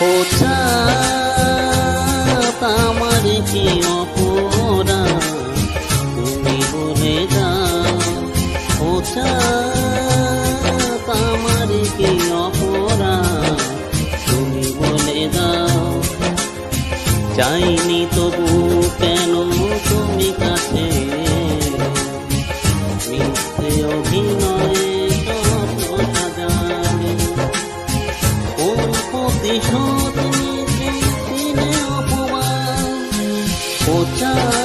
ও চাঁদ আমার কি অপরাধ তুমি বলে দাও, ও চাঁদ আমার কি অপরাধ তুমি বলে দাও। চাইনি তবু কেন তুমি কাছে মিথ্যে অভিনয়ে স্বপ্ন সাজালে, কোন প্রতিশোধ নিতে দিলে অপমান। ও চাঁদ